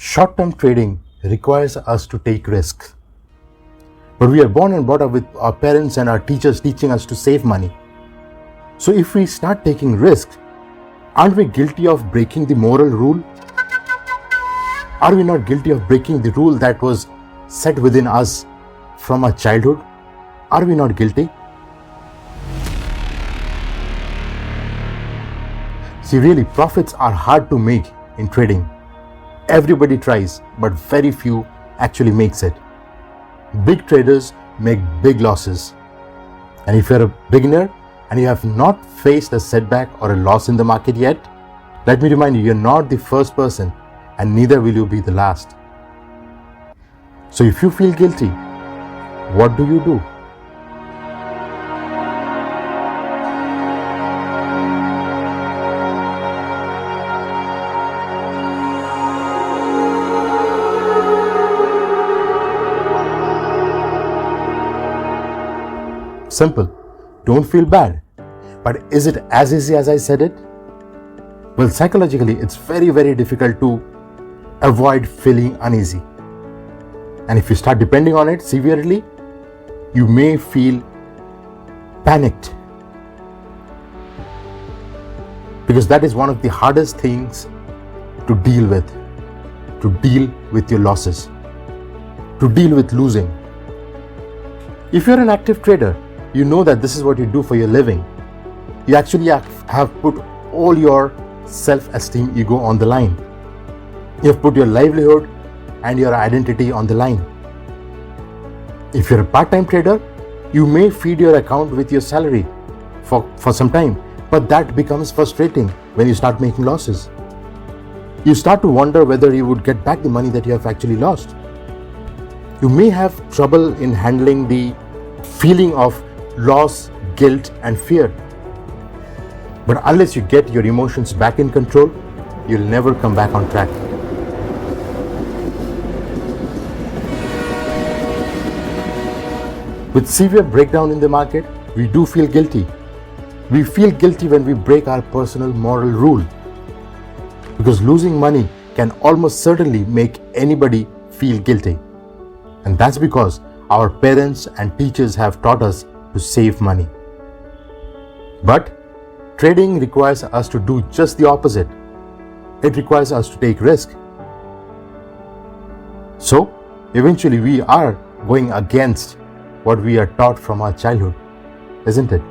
Short-term trading requires us to take risks. But we are born and brought up with our parents and our teachers teaching us to save money. So if we start taking risks, aren't we guilty of breaking the moral rule? Are we not guilty of breaking the rule that was set within us from our childhood? Are we not guilty? See, really, profits are hard to make in trading. Everybody tries, but very few actually makes it. Big traders make big losses. And if you're a beginner and you have not faced a setback or a loss in the market yet, let me remind you, you're not the first person and neither will you be the last. So if you feel guilty, what do you do? Simple. Don't feel bad. But is it as easy as I said it? Well, psychologically, it's very, very difficult to avoid feeling uneasy. And if you start depending on it severely, you may feel panicked. Because that is one of the hardest things to deal with your losses, to deal with losing. If you're an active trader, you know that this is what you do for your living. You actually have put all your self-esteem, ego on the line. You have put your livelihood and your identity on the line. If you're a part-time trader, you may feed your account with your salary for some time, but that becomes frustrating when you start making losses. You start to wonder whether you would get back the money that you have actually lost. You may have trouble in handling the feeling of loss, guilt, and fear. But unless you get your emotions back in control, you'll never come back on track. With severe breakdown in the market, we do feel guilty. We feel guilty when we break our personal moral rule. Because losing money can almost certainly make anybody feel guilty. And that's because our parents and teachers have taught us to save money. But trading requires us to do just the opposite. It requires us to take risk. So, eventually we are going against what we are taught from our childhood, isn't it?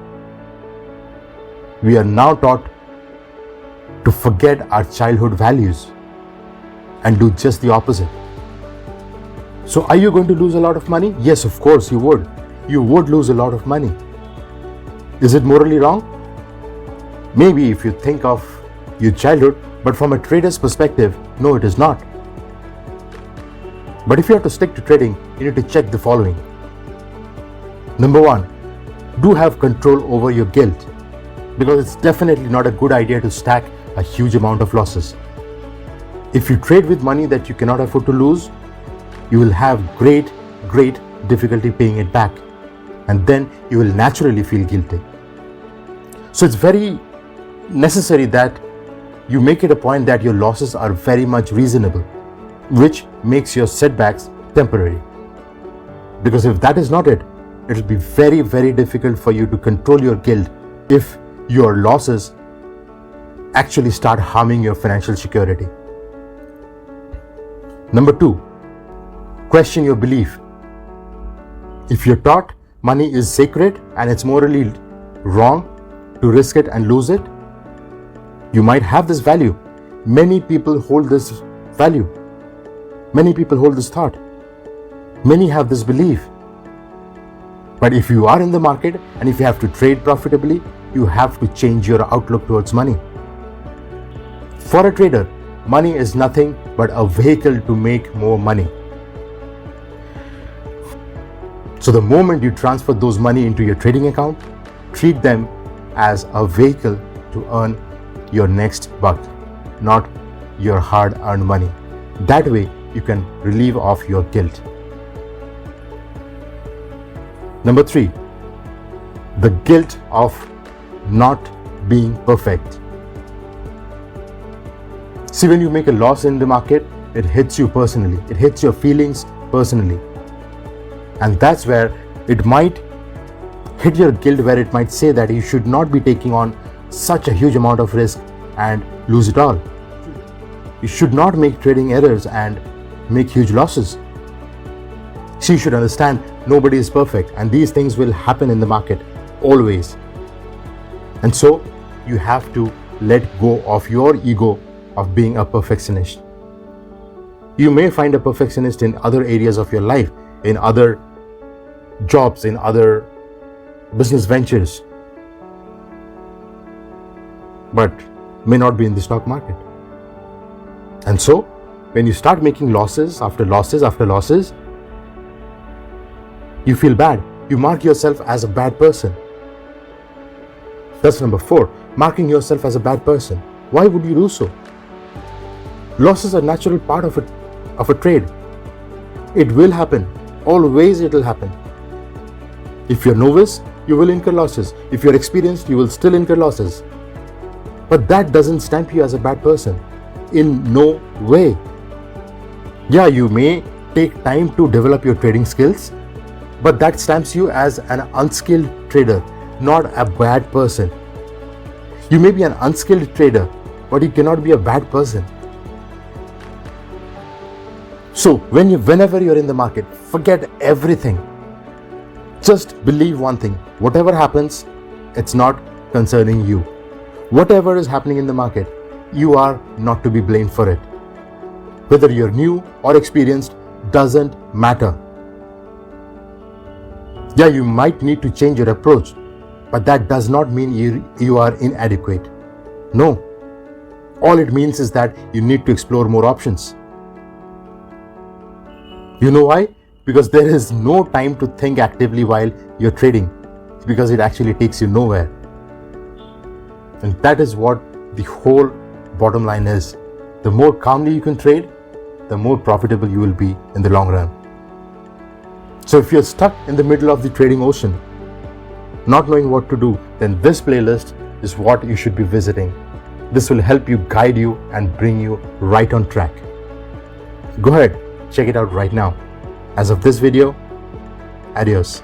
We are now taught to forget our childhood values and do just the opposite. So are you going to lose a lot of money? Yes, of course you would. You would lose a lot of money. Is it morally wrong? Maybe if you think of your childhood, but from a trader's perspective, no, it is not. But if you have to stick to trading, you need to check the following. Number one, do have control over your guilt, because it's definitely not a good idea to stack a huge amount of losses. If you trade with money that you cannot afford to lose, you will have great difficulty paying it back, and then you will naturally feel guilty. So it's very necessary that you make it a point that your losses are very much reasonable, which makes your setbacks temporary. Because if that is not it, it will be very difficult for you to control your guilt if your losses actually start harming your financial security. Number two, question your belief. If you're taught money is sacred and it's morally wrong to risk it and lose it, you might have this value. Many people hold this value. Many people hold this thought. Many have this belief. But if you are in the market and if you have to trade profitably, you have to change your outlook towards money. For a trader, money is nothing but a vehicle to make more money. So the moment you transfer those money into your trading account, treat them as a vehicle to earn your next buck, not your hard-earned money. That way, you can relieve off your guilt. Number three, the guilt of not being perfect. See, when you make a loss in the market, it hits you personally. It hits your feelings personally. And that's where it might hit your guilt, where it might say that you should not be taking on such a huge amount of risk and lose it all. You should not make trading errors and make huge losses. So you should understand nobody is perfect, and these things will happen in the market always. And so you have to let go of your ego of being a perfectionist. You may find a perfectionist in other areas of your life, in other jobs, in other business ventures, but may not be in the stock market. And so when you start making losses after losses after losses, you feel bad. You mark yourself as a bad person. That's number 4, marking yourself as a bad person. Why would you do so? Losses are a natural part of a trade. It will happen. Always it will happen. If you're novice, you will incur losses. If you're experienced, you will still incur losses. But that doesn't stamp you as a bad person. In no way. Yeah, you may take time to develop your trading skills, but that stamps you as an unskilled trader, not a bad person. You may be an unskilled trader, but you cannot be a bad person. So whenever you're in the market, forget everything. Just believe one thing: whatever happens, it's not concerning you. Whatever is happening in the market, you are not to be blamed for it. Whether you're new or experienced, doesn't matter. Yeah, you might need to change your approach, but that does not mean you are inadequate. No. All it means is that you need to explore more options. You know why? Because there is no time to think actively while you're trading, because it actually takes you nowhere. And that is what the whole bottom line is. The more calmly you can trade, the more profitable you will be in the long run. So if you're stuck in the middle of the trading ocean, not knowing what to do, then this playlist is what you should be visiting. This will help you, guide you, and bring you right on track. Go ahead, check it out right now. As of this video, adios.